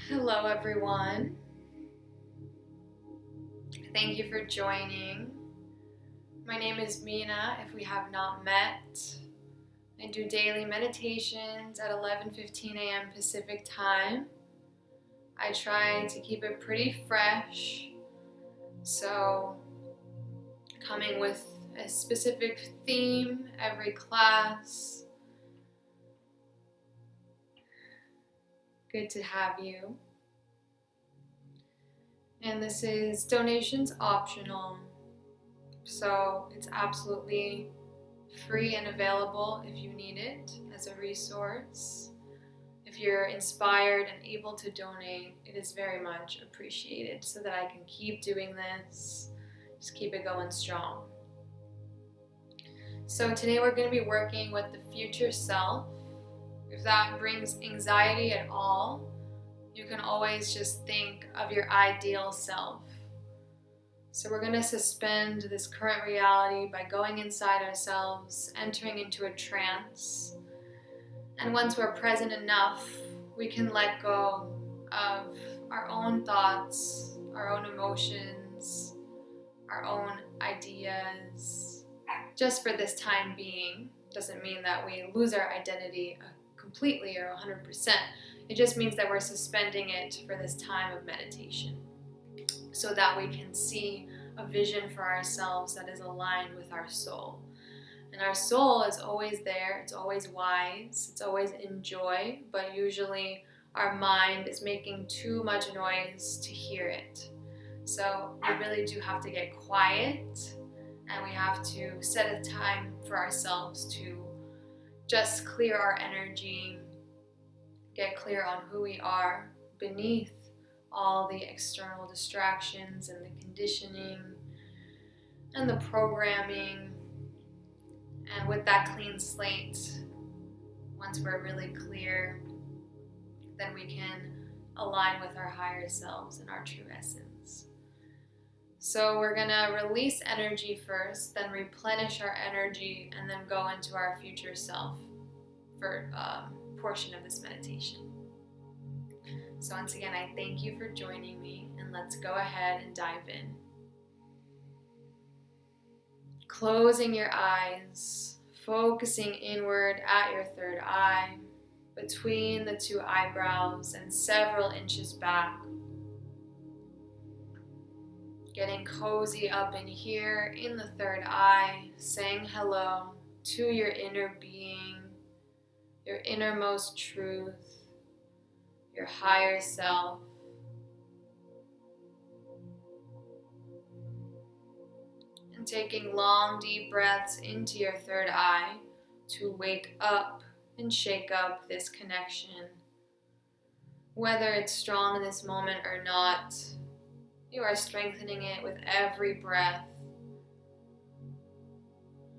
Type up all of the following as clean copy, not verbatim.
Hello, everyone. Thank you for joining. My name is Mina, if we have not met. I do daily meditations at 11:15 a.m. Pacific time. I try to keep it pretty fresh, so coming with a specific theme every class. Good to have you. And this is donations optional, so it's absolutely free and available if you need it as a resource. If you're inspired and able to donate, it is very much appreciated so that I can keep doing this, just keep it going strong. So today we're going to be working with the future self. If that brings anxiety at all, you can always just think of your ideal self. So we're going to suspend this current reality by going inside ourselves, entering into a trance. And once we're present enough, we can let go of our own thoughts, our own emotions, our own ideas. Just for this time being, doesn't mean that we lose our identity completely or 100%. It just means that we're suspending it for this time of meditation so that we can see a vision for ourselves that is aligned with our soul. And our soul is always there, it's always wise, it's always in joy, but usually our mind is making too much noise to hear it. So we really do have to get quiet, and we have to set a time for ourselves to just clear our energy, get clear on who we are beneath all the external distractions and the conditioning and the programming. And with that clean slate, once we're really clear, then we can align with our higher selves and our true essence. So we're going to release energy first, then replenish our energy, and then go into our future self for a portion of this meditation. So once again, I thank you for joining me, and let's go ahead and dive in. Closing your eyes, focusing inward at your third eye, between the two eyebrows and several inches back. Getting cozy up in here in the third eye, saying hello to your inner being, your innermost truth, your higher self. And taking long, deep breaths into your third eye to wake up and shake up this connection. Whether it's strong in this moment or not, you are strengthening it with every breath.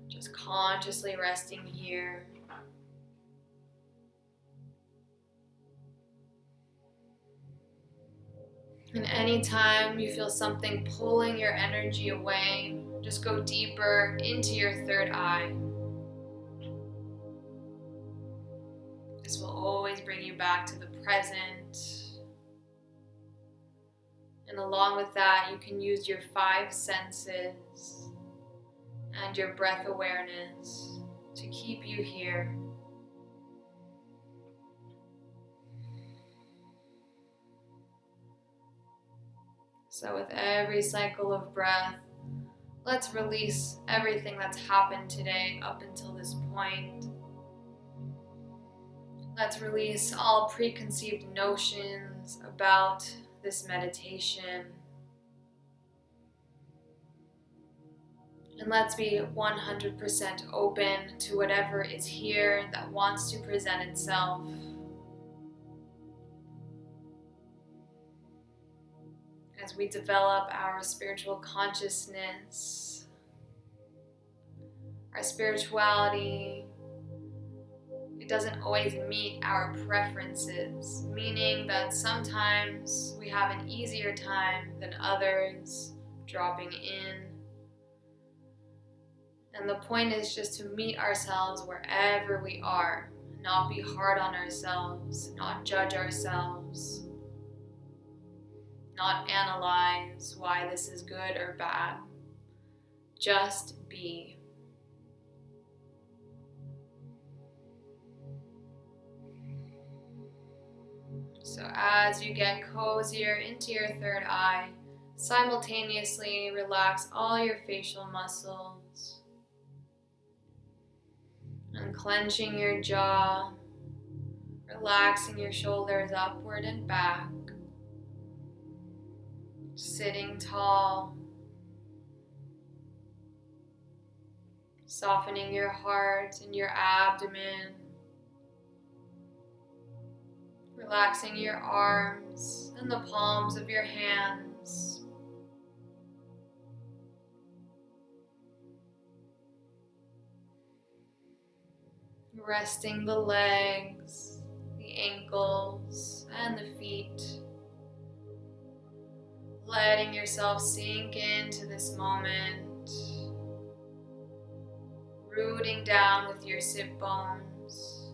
Just consciously resting here. And anytime you feel something pulling your energy away, just go deeper into your third eye. This will always bring you back to the present. And along with that, you can use your 5 senses and your breath awareness to keep you here. So with every cycle of breath, let's release everything that's happened today up until this point. Let's release all preconceived notions about this meditation. And let's be 100% open to whatever is here that wants to present itself. As we develop our spiritual consciousness, our spirituality, it doesn't always meet our preferences, meaning that sometimes we have an easier time than others dropping in. And the point is just to meet ourselves wherever we are, not be hard on ourselves, not judge ourselves. not analyze why this is good or bad. Just be. So as you get cozier into your third eye, simultaneously relax all your facial muscles, unclenching your jaw, relaxing your shoulders upward and back, sitting tall, softening your heart and your abdomen, relaxing your arms and the palms of your hands. Resting the legs, the ankles, and the feet. Letting yourself sink into this moment. Rooting down with your sit bones.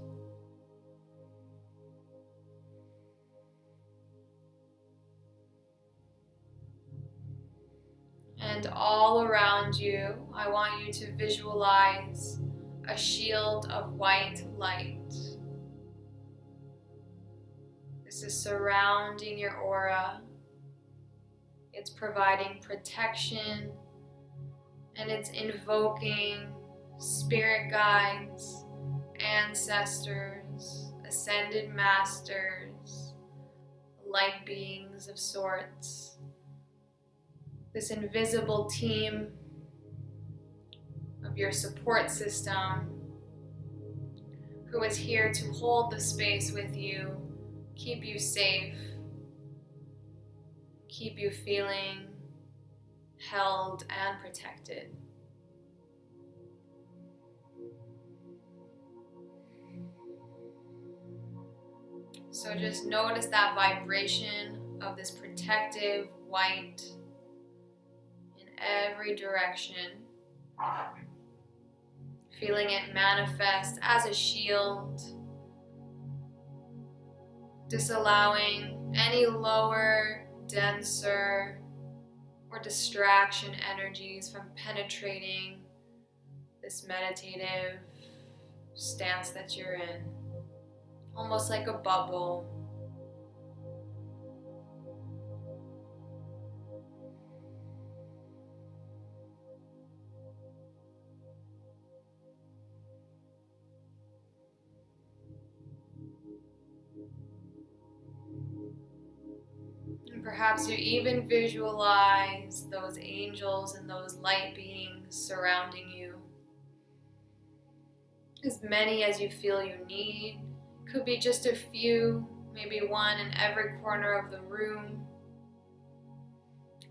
And all around you, I want you to visualize a shield of white light. This is surrounding your aura. It's providing protection, and it's invoking spirit guides, ancestors, ascended masters, light beings of sorts. This invisible team of your support system who is here to hold the space with you, keep you safe, keep you feeling held and protected. So just notice that vibration of this protective white in every direction. Feeling it manifest as a shield, disallowing any lower, denser, or distraction energies from penetrating this meditative stance that you're in, almost like a bubble. And perhaps you even visualize those angels and those light beings surrounding you. As many as you feel you need. Could be just a few, maybe one in every corner of the room.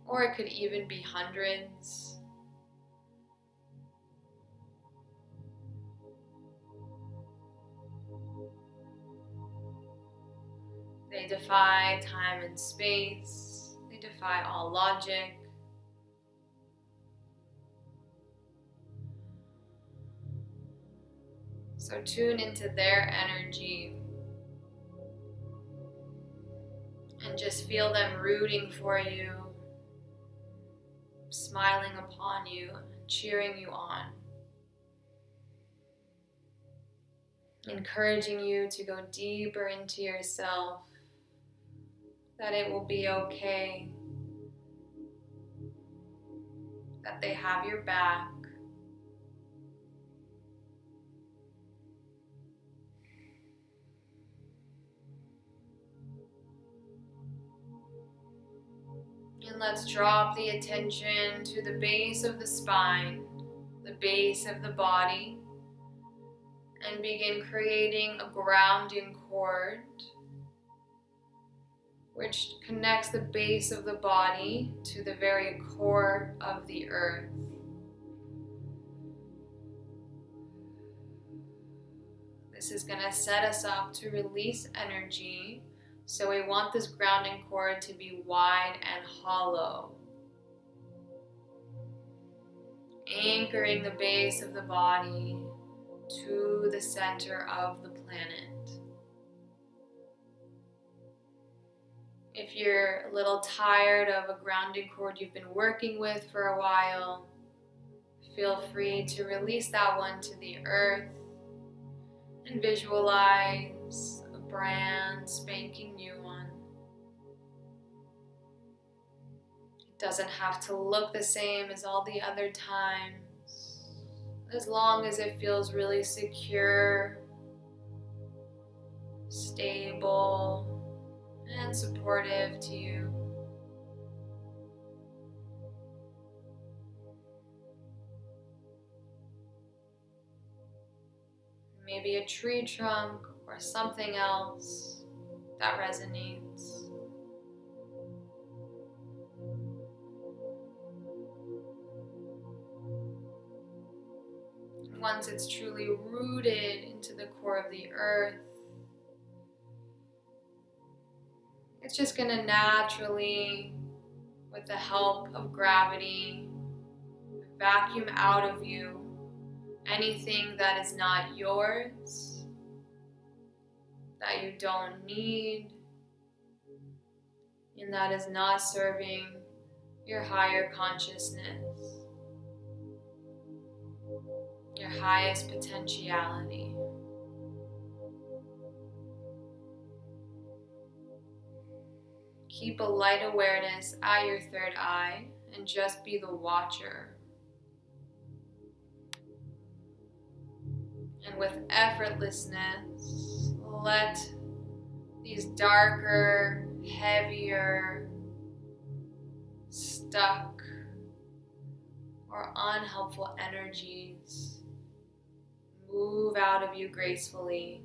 Or it could even be hundreds. They defy time and space. They defy all logic. So tune into their energy and just feel them rooting for you, smiling upon you, cheering you on, encouraging you to go deeper into yourself, that it will be okay, that they have your back. And let's drop the attention to the base of the spine, the base of the body, and begin creating a grounding cord which connects the base of the body to the very core of the earth. This is going to set us up to release energy. So we want this grounding cord to be wide and hollow, anchoring the base of the body to the center of the planet. If If you're a little tired of a grounding cord you've been working with for a while, feel free to release that one to the earth and visualize a brand spanking new one. It doesn't have to look the same as all the other times, as long as it feels really secure, stable, and supportive to you. Maybe a tree trunk or something else that resonates. Once it's truly rooted into the core of the earth, it's just going to naturally, with the help of gravity, vacuum out of you anything that is not yours, that you don't need, and that is not serving your higher consciousness, your highest potentiality. Keep a light awareness at your third eye and just be the watcher. And with effortlessness, let these darker, heavier, stuck, or unhelpful energies move out of you gracefully,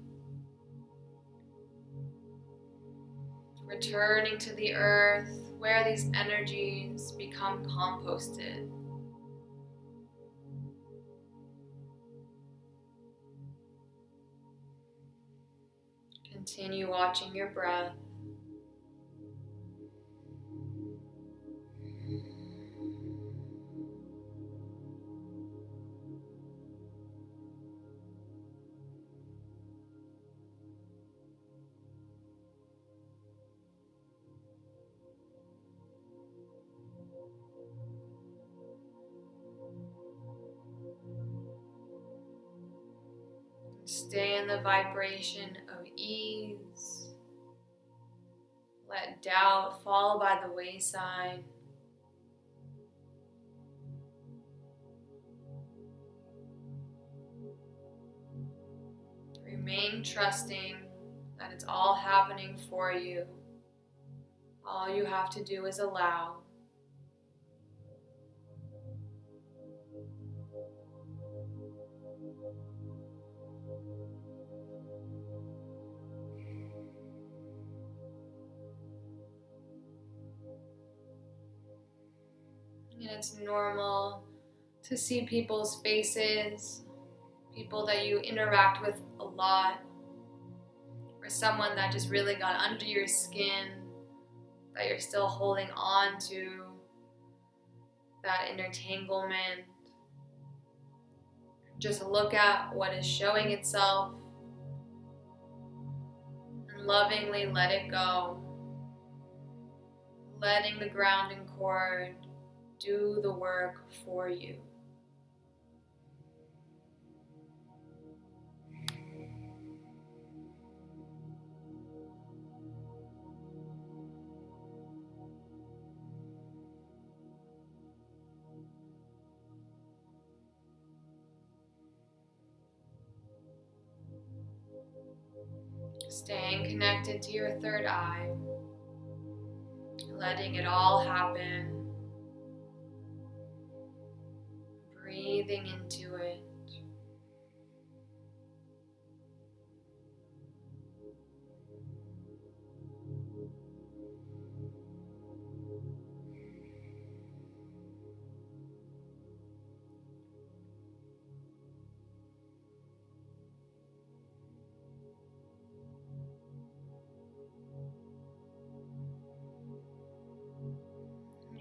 returning to the earth where these energies become composted. Continue watching your breath. Stay in the vibration of ease. Let doubt fall by the wayside. Remain trusting that it's all happening for you. All you have to do is allow. And it's normal to see people's faces, people that you interact with a lot, or someone that just really got under your skin, that you're still holding on to, that intertanglement. Just look at what is showing itself and lovingly let it go, letting the grounding cord do the work for you. Staying connected to your third eye, letting it all happen. Breathing into it.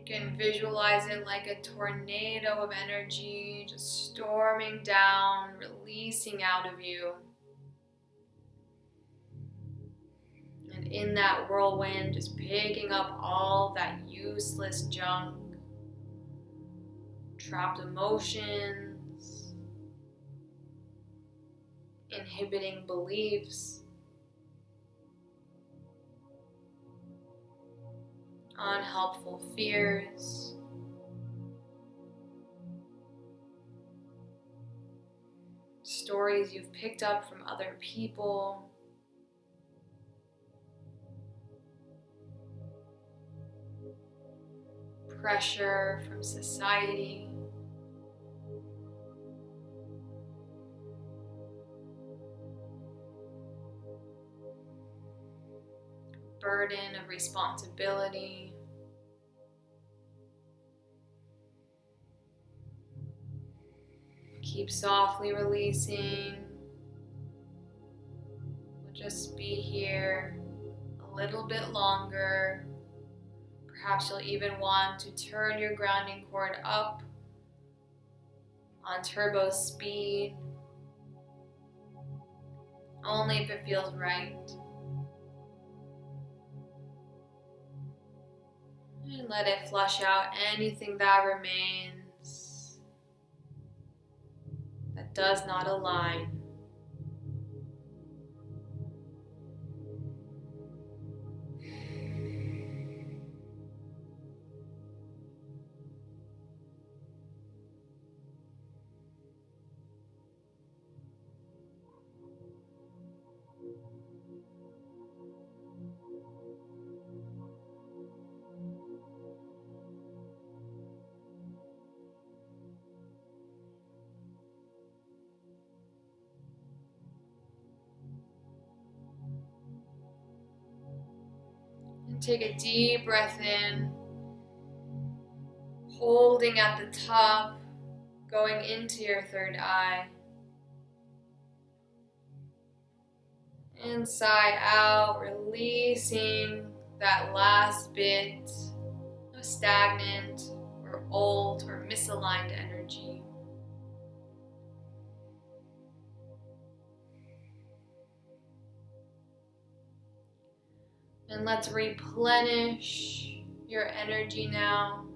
You can visualize it like a tornado of energy just storming down, releasing out of you. And in that whirlwind, just picking up all that useless junk, trapped emotions, inhibiting beliefs, unhelpful fears, stories you've picked up from other people, pressure from society, burden of responsibility. Keep softly releasing. We'll just be here a little bit longer. Perhaps you'll even want to turn your grounding cord up on turbo speed, only if it feels right. And let it flush out anything that remains that does not align. And take a deep breath in, holding at the top, going into your third eye. Inside out, releasing that last bit of stagnant or old or misaligned energy. And let's replenish your energy now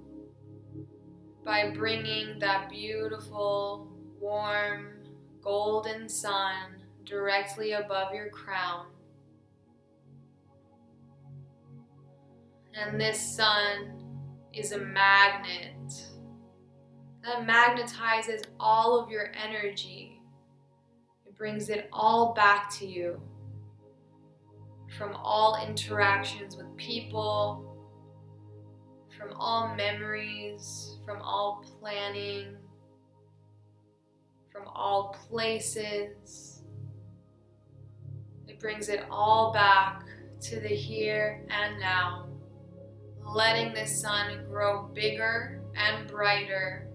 by bringing that beautiful, warm, golden sun directly above your crown. And this sun is a magnet that magnetizes all of your energy. It brings it all back to you from all interactions with people, from all memories, from all planning, from all places. It brings it all back to the here and now, letting the sun grow bigger and brighter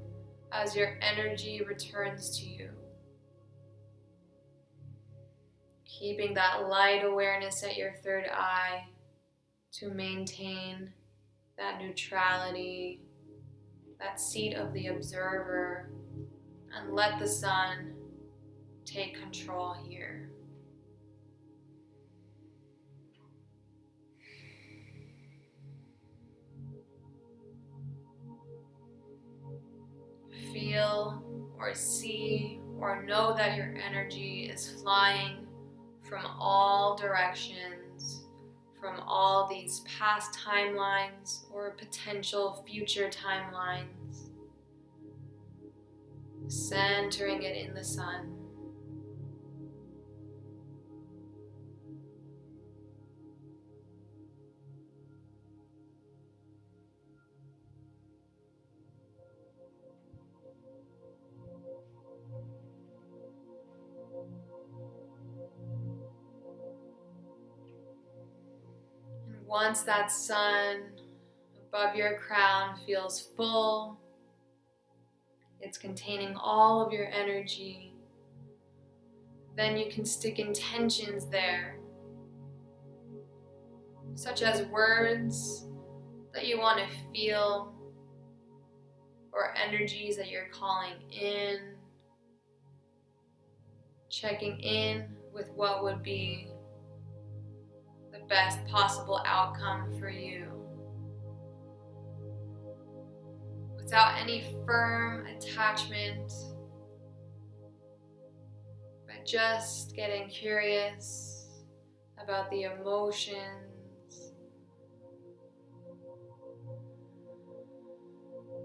as your energy returns to you. Keeping that light awareness at your third eye to maintain that neutrality, that seat of the observer, and let the sun take control here. Feel or see or know that your energy is flying from all directions, from all these past timelines or potential future timelines, centering it in the sun. Once that sun above your crown feels full, it's containing all of your energy, then you can stick intentions there, such as words that you want to feel or energies that you're calling in, checking in with what would be the best possible outcome for you. Without any firm attachment, but just getting curious about the emotions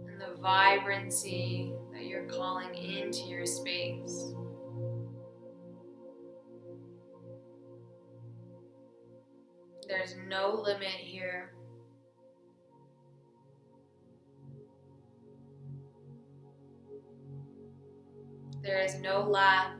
and the vibrancy that you're calling into your space. There's no limit here. There is no lack.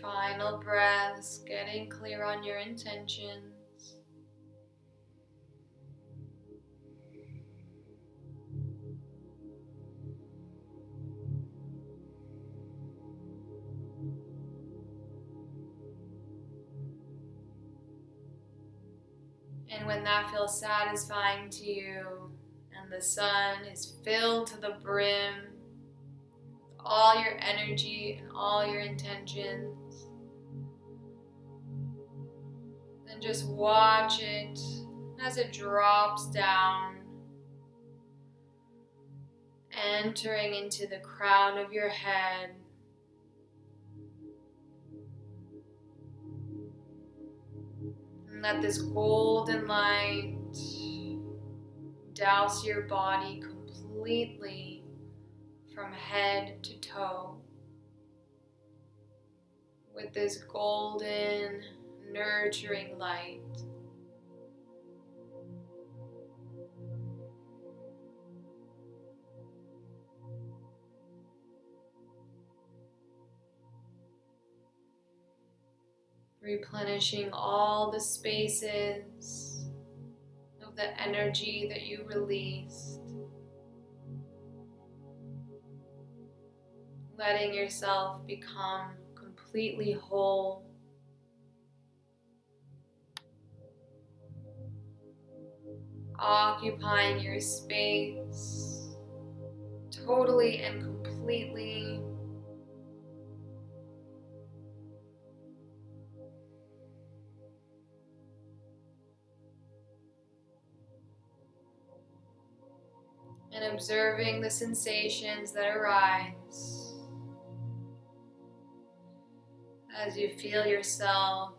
Final breaths, getting clear on your intentions. And when that feels satisfying to you and the sun is filled to the brim with all your energy and all your intentions, then just watch it as it drops down, entering into the crown of your head. And let this golden light douse your body completely from head to toe with this golden, nurturing light. Replenishing all the spaces of the energy that you released. Letting yourself become completely whole. Occupying your space totally and completely. And observing the sensations that arise as you feel yourself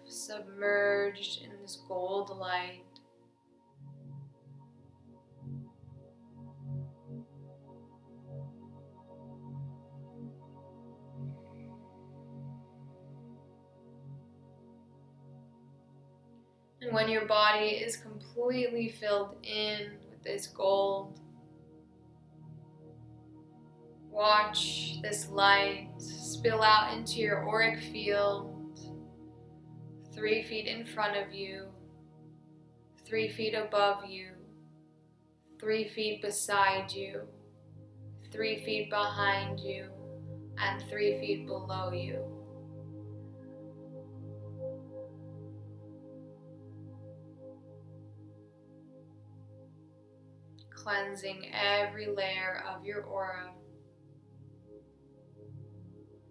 submerged in this gold light. And when your body is completely filled in with this gold, watch this light spill out into your auric field, 3 feet in front of you, 3 feet above you, 3 feet beside you, 3 feet behind you, and 3 feet below you. Cleansing every layer of your aura,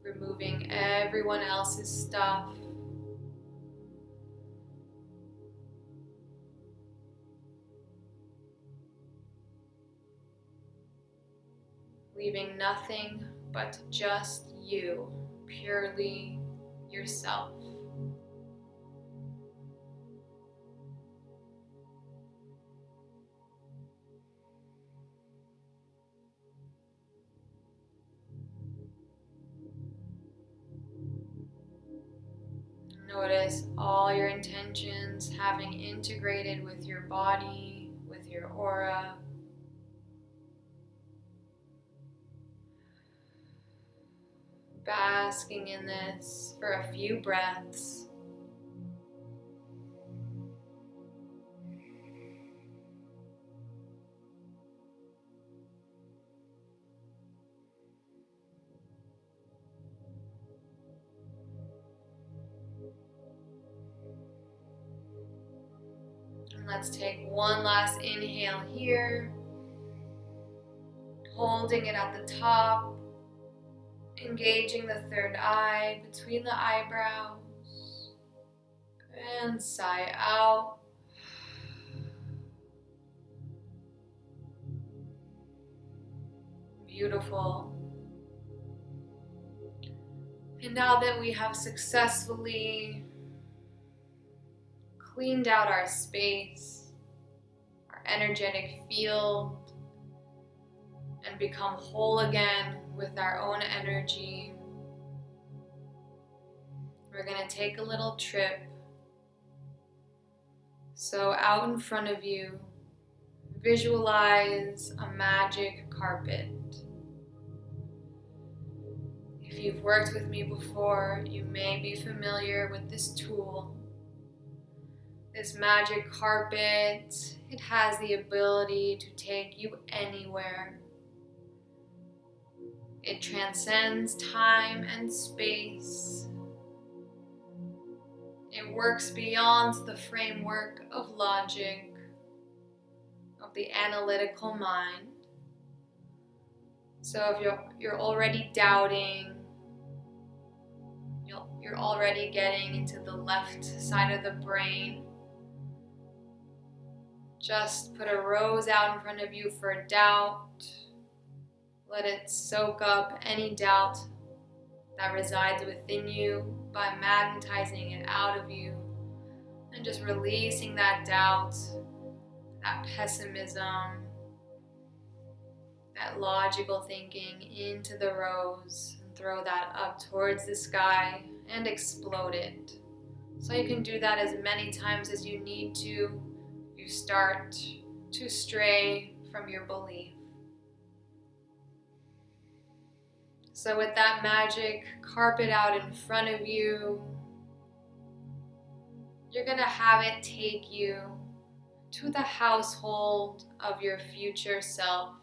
removing everyone else's stuff, leaving nothing but just you, purely yourself. Notice all your intentions having integrated with your body, with your aura. Basking in this for a few breaths. let's take one last inhale here, holding it at the top, engaging the third eye between the eyebrows, and sigh out. Beautiful. And now that we have successfully cleaned out our space, our energetic field, and become whole again with our own energy, we're going to take a little trip. So out in front of you, visualize a magic carpet. If you've worked with me before, you may be familiar with this tool. This magic carpet, it has the ability to take you anywhere. It transcends time and space. It works beyond the framework of logic, of the analytical mind. So if you're already doubting, you're already getting into the left side of the brain, just put a rose out in front of you for doubt. Let it soak up any doubt that resides within you by magnetizing it out of you and just releasing that doubt, that pessimism, that logical thinking into the rose, and throw that up towards the sky and explode it. So you can do that as many times as you need to if you start to stray from your belief. So with that magic carpet out in front of you, you're going to have it take you to the household of your future self.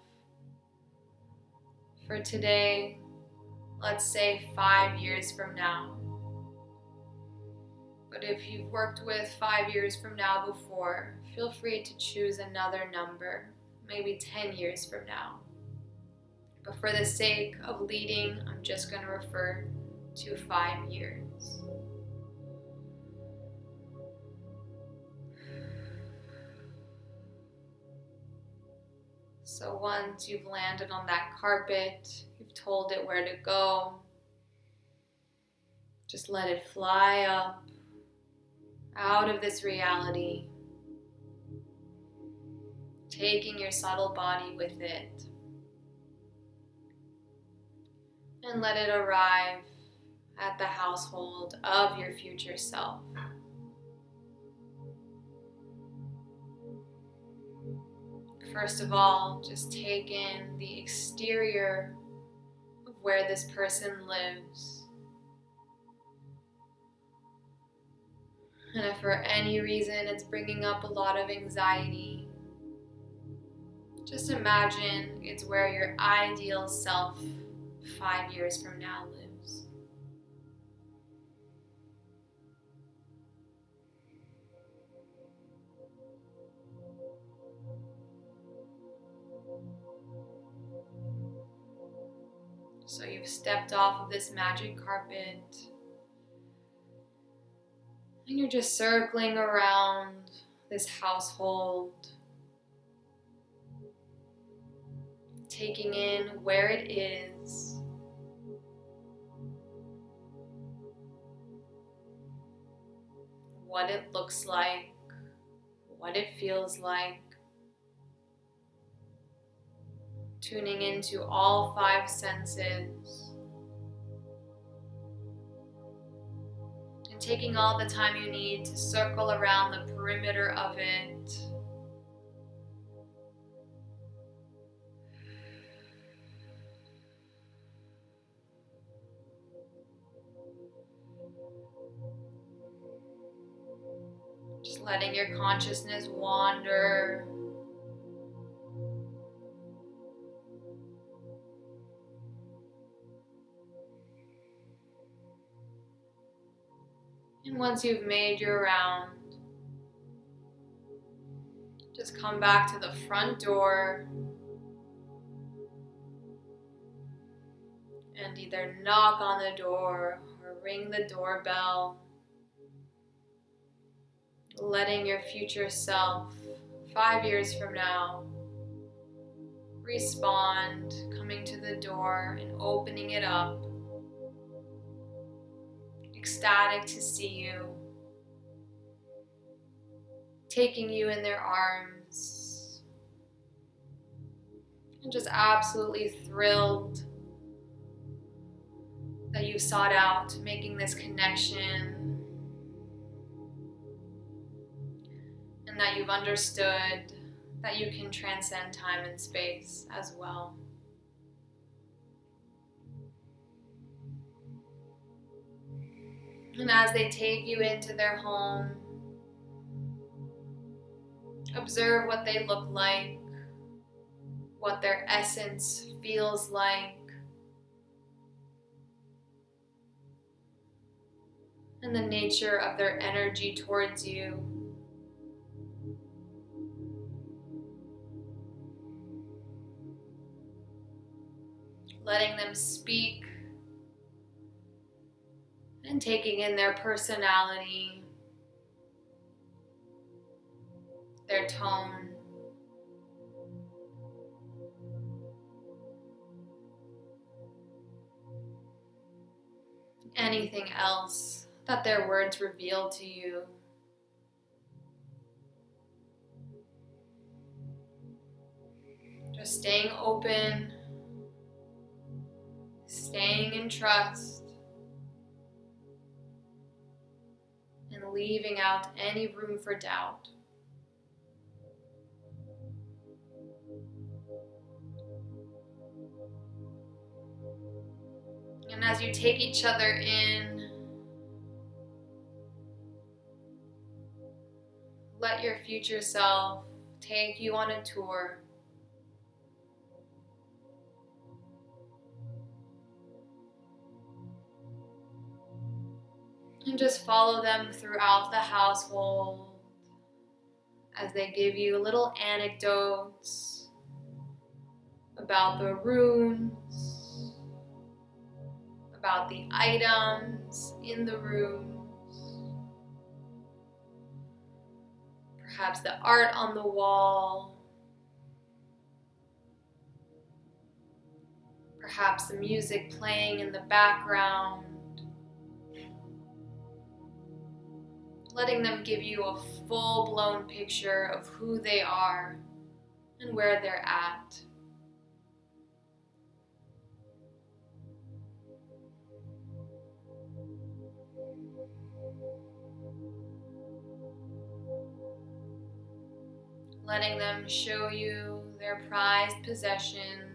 For today, let's say 5 years from now. But if you've worked with 5 years from now before, feel free to choose another number, maybe 10 years from now. But for the sake of leading, I'm just going to refer to 5 years. So once you've landed on that carpet, you've told it where to go, just let it fly up out of this reality, taking your subtle body with it. And let it arrive at the household of your future self. First of all, just take in the exterior of where this person lives. And if for any reason it's bringing up a lot of anxiety, just imagine it's where your ideal self 5 years from now lives. So you've stepped off of this magic carpet and you're just circling around this household, taking in where it is, what it looks like, what it feels like, tuning into all 5 senses, and taking all the time you need to circle around the perimeter of it. Just letting your consciousness wander. And once you've made your round, just come back to the front door and either knock on the door or ring the doorbell, letting your future self 5 years from now respond, coming to the door and opening it up, ecstatic to see you, taking you in their arms, and just absolutely thrilled that you sought out making this connection and that you've understood that you can transcend time and space as well. And as they take you into their home, observe what they look like, what their essence feels like, and the nature of their energy towards you. Letting them speak and taking in their personality, their tone, anything else that their words reveal to you. Just staying open, staying in trust, and leaving out any room for doubt. And as you take each other in, let your future self take you on a tour. And just follow them throughout the household as they give you little anecdotes about the rooms, about the items in the rooms, perhaps the art on the wall, perhaps the music playing in the background. Letting them give you a full-blown picture of who they are and where they're at. Letting them show you their prized possessions.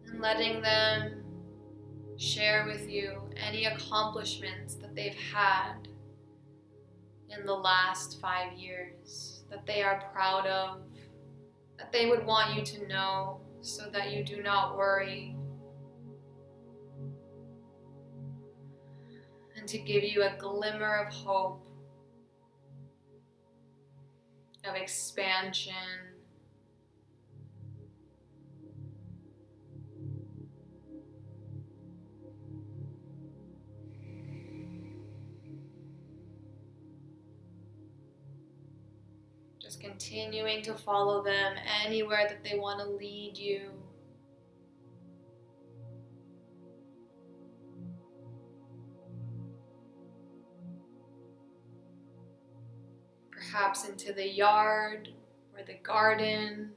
And letting them share with you any accomplishments that they've had in the last 5 years that they are proud of, that they would want you to know so that you do not worry, and to give you a glimmer of hope, of expansion, just continuing to follow them anywhere that they want to lead you. Perhaps into the yard or the garden.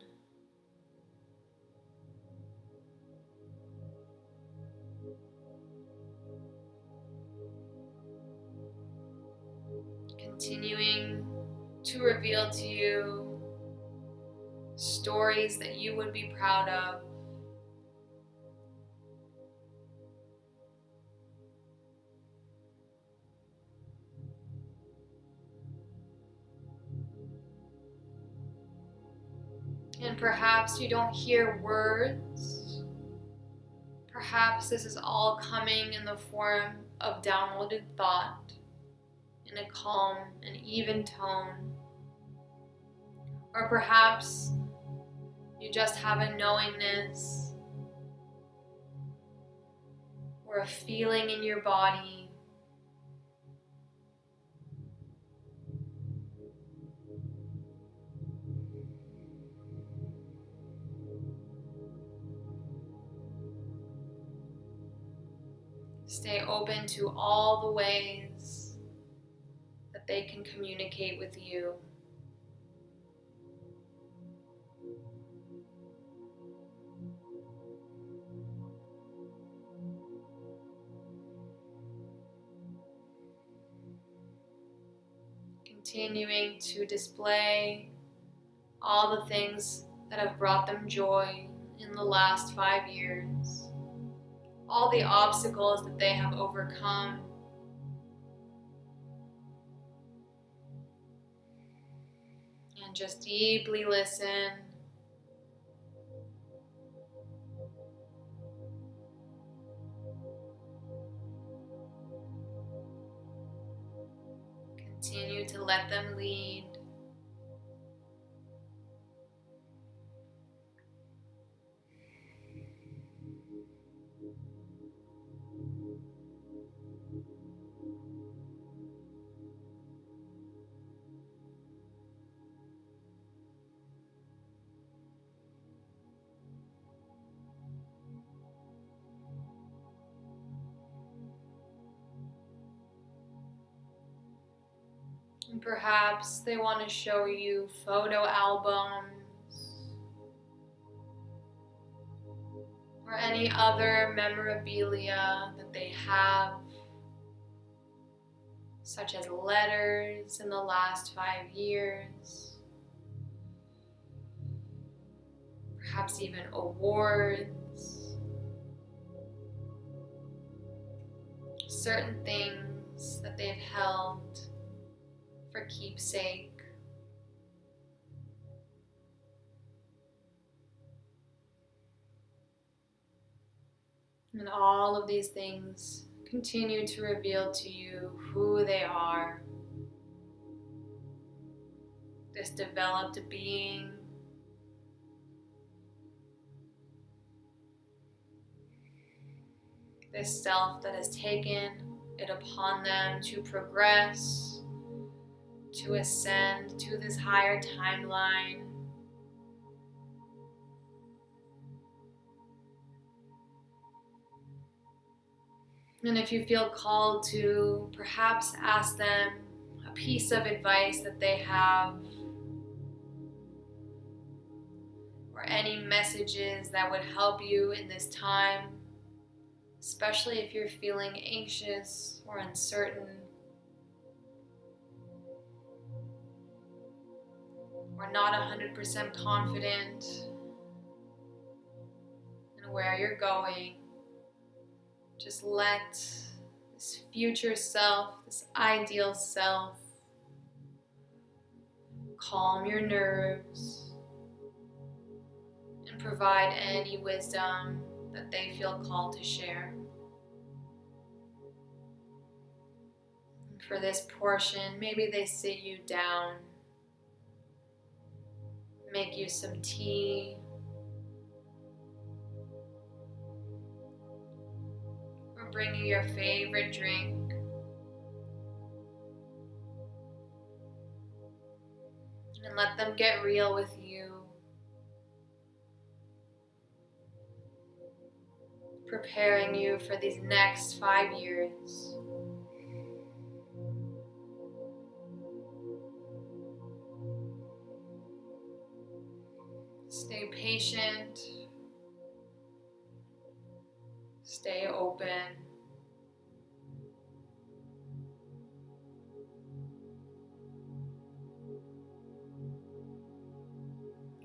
Continuing to reveal to you stories that you would be proud of. And perhaps you don't hear words. Perhaps this is all coming in the form of downloaded thought in a calm and even tone. Or perhaps you just have a knowingness or a feeling in your body. Stay open to all the ways that they can communicate with you. Continuing to display all the things that have brought them joy in the last 5 years, all the obstacles that they have overcome, and just deeply listen. Continue to let them lead. And perhaps they want to show you photo albums or any other memorabilia that they have, such as letters in the last 5 years, perhaps even awards, certain things that they've held for keepsake. And all of these things continue to reveal to you who they are, this developed being, this self that has taken it upon them to progress, to ascend to this higher timeline. And if you feel called to perhaps ask them a piece of advice that they have, or any messages that would help you in this time, especially if you're feeling anxious or uncertain, or not 100% confident in where you're going, just let this future self, this ideal self, calm your nerves and provide any wisdom that they feel called to share. And for this portion, maybe they sit you down, make you some tea, or bring you your favorite drink. And let them get real with you, preparing you for these next 5 years. Stay patient, stay open.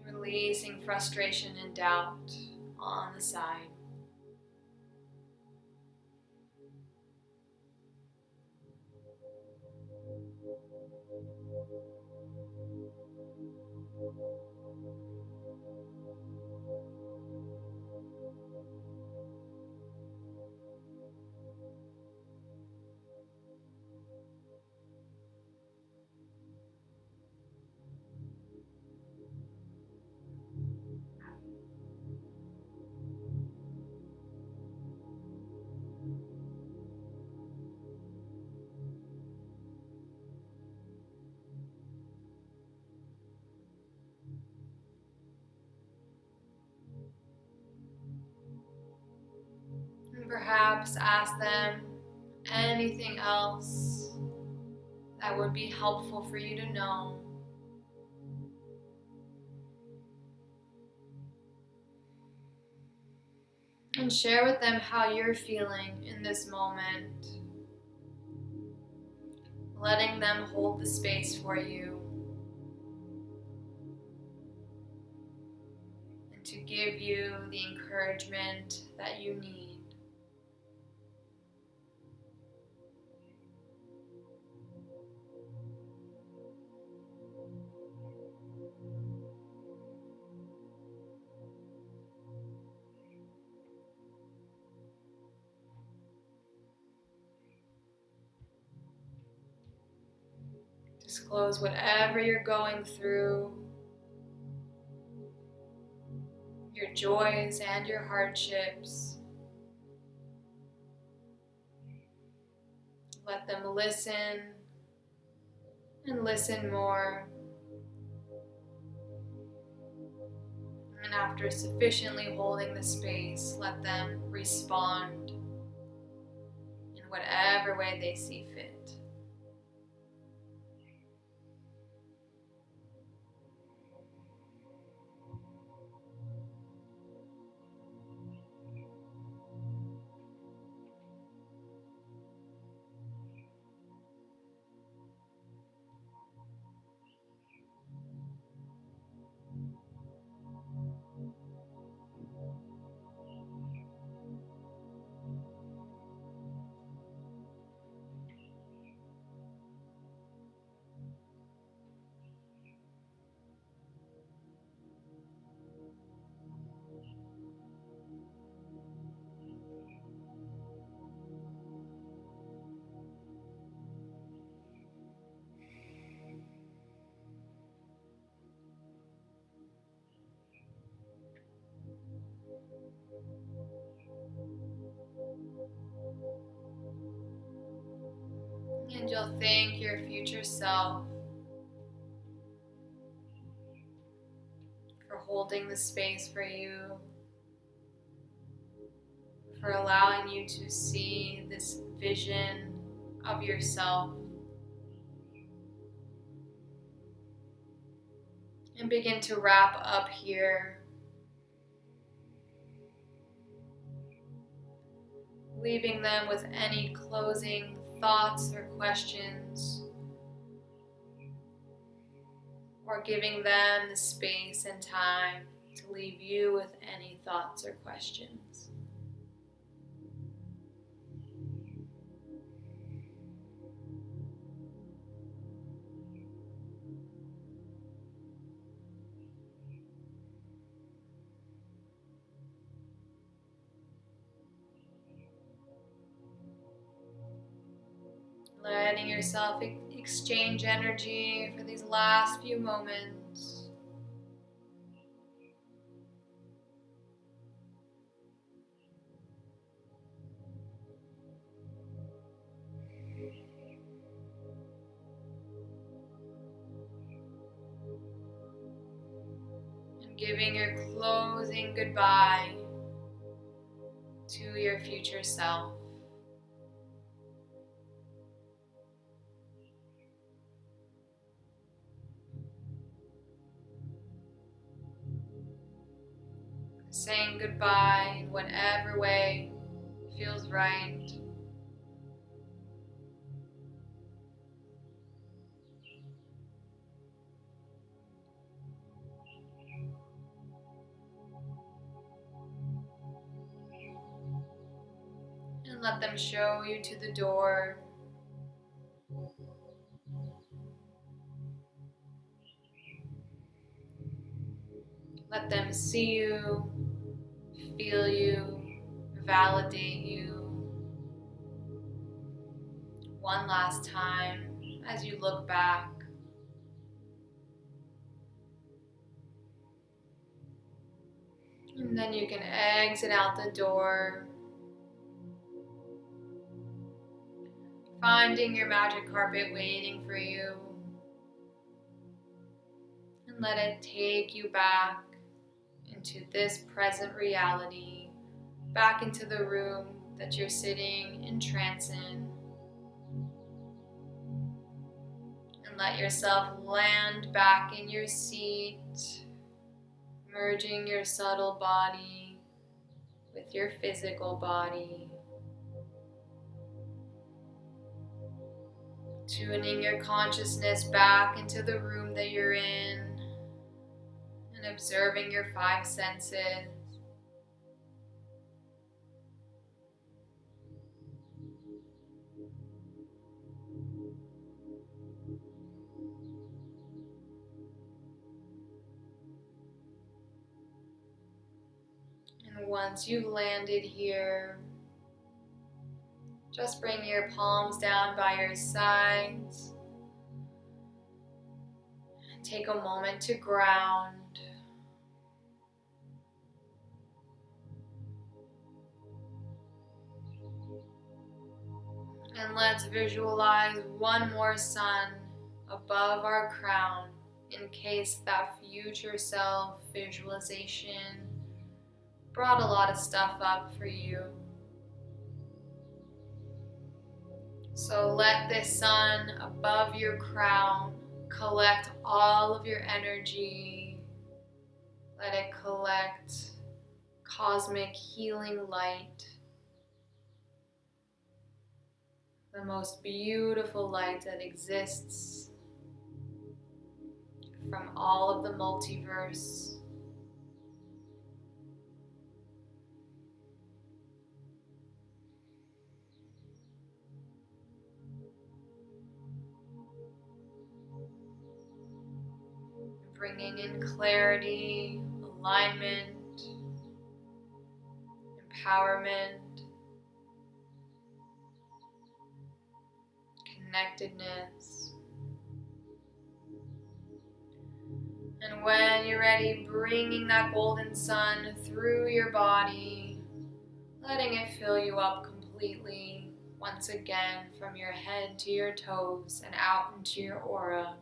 Releasing frustration and doubt on the side. Just ask them anything else that would be helpful for you to know. And share with them how you're feeling in this moment. Letting them hold the space for you. And to give you the encouragement that you need. Disclose whatever you're going through, your joys and your hardships. Let them listen and listen more. And after sufficiently holding the space, let them respond in whatever way they see fit. And you'll thank your future self for holding the space for you, for allowing you to see this vision of yourself. And begin to wrap up here, leaving them with any closing thoughts or questions, or giving them the space and time to leave you with any thoughts or questions. Letting yourself exchange energy for these last few moments. And giving your closing goodbye to your future self. Saying goodbye in whatever way feels right. And let them show you to the door. Let them see you, feel you, validate you one last time as you look back. And then you can exit out the door, finding your magic carpet waiting for you. And let it take you back into this present reality, back into the room that you're sitting in trance in. And let yourself land back in your seat, merging your subtle body with your physical body. Tuning your consciousness back into the room that you're in and observing your 5 senses. And once you've landed here, just bring your palms down by your sides. Take a moment to ground. And let's visualize one more sun above our crown in case that future self visualization brought a lot of stuff up for you. So let this sun above your crown collect all of your energy. Let it collect cosmic healing light. The most beautiful light that exists from all of the multiverse. Bringing in clarity, alignment, empowerment, connectedness. And when you're ready, bringing that golden sun through your body, letting it fill you up completely once again from your head to your toes and out into your aura.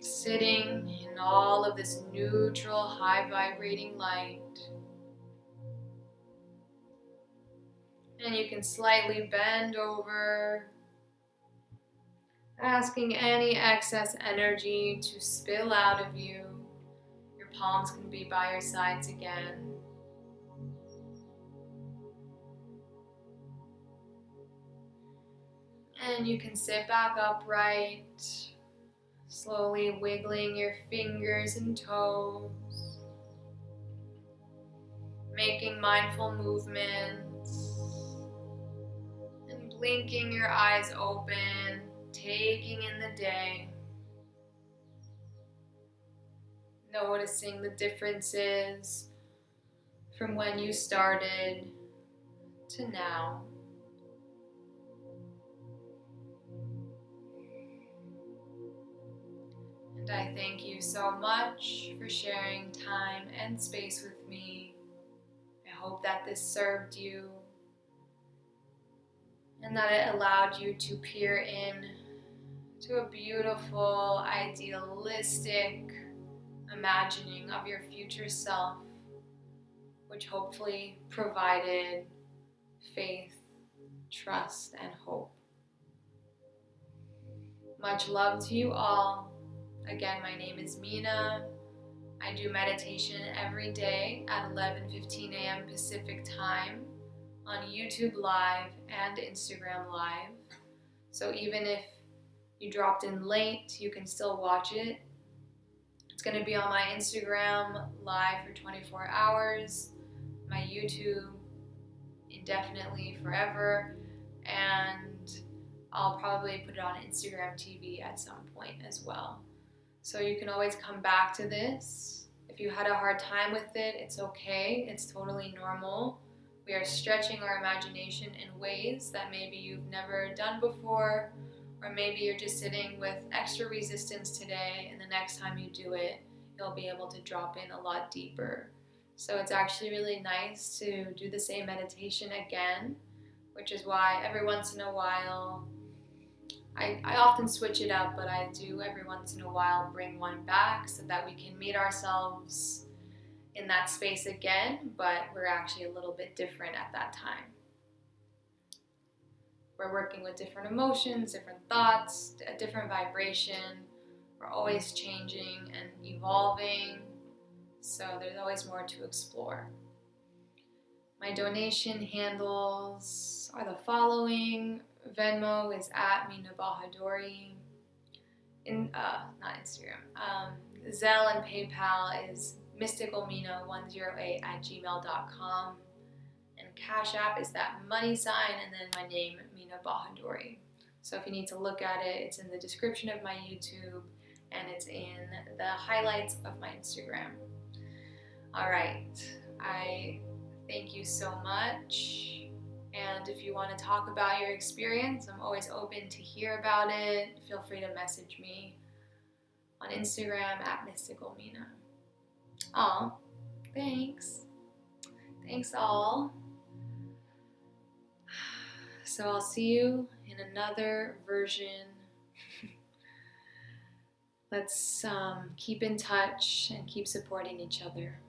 Sitting in all of this neutral, high vibrating light. And you can slightly bend over, asking any excess energy to spill out of you. Your palms can be by your sides again. And you can sit back upright, slowly wiggling your fingers and toes, making mindful movements, and blinking your eyes open, taking in the day, noticing the differences from when you started to now. And I thank you so much for sharing time and space with me. I hope that this served you and that it allowed you to peer in to a beautiful, idealistic imagining of your future self, which hopefully provided faith, trust, and hope. Much love to you all. Again, my name is Mina. I do meditation every day at 11:15 a.m. Pacific time on YouTube Live and Instagram Live. So even if you dropped in late, you can still watch it. It's going to be on my Instagram Live for 24 hours, my YouTube indefinitely forever, and I'll probably put it on Instagram TV at some point as well. So you can always come back to this. If you had a hard time with it, it's okay. It's totally normal. We are stretching our imagination in ways that maybe you've never done before, or maybe you're just sitting with extra resistance today, and the next time you do it, you'll be able to drop in a lot deeper. So it's actually really nice to do the same meditation again, which is why every once in a while, I often switch it up, but I do every once in a while bring one back so that we can meet ourselves in that space again, but we're actually a little bit different at that time. We're working with different emotions, different thoughts, a different vibration. We're always changing and evolving, so there's always more to explore. My donation handles are the following. Venmo is at minabahadori. Not Instagram. Zelle and PayPal is mysticalmina108@gmail.com. And Cashapp is that money sign and then my name, Mina Bahadori. So if you need to look at it, it's in the description of my YouTube and it's in the highlights of my Instagram. All right, I thank you so much. And if you want to talk about your experience, I'm always open to hear about it. Feel free to message me on Instagram at mysticalmina. Aw, thanks. Thanks all. So I'll see you in another version. Let's keep in touch and keep supporting each other.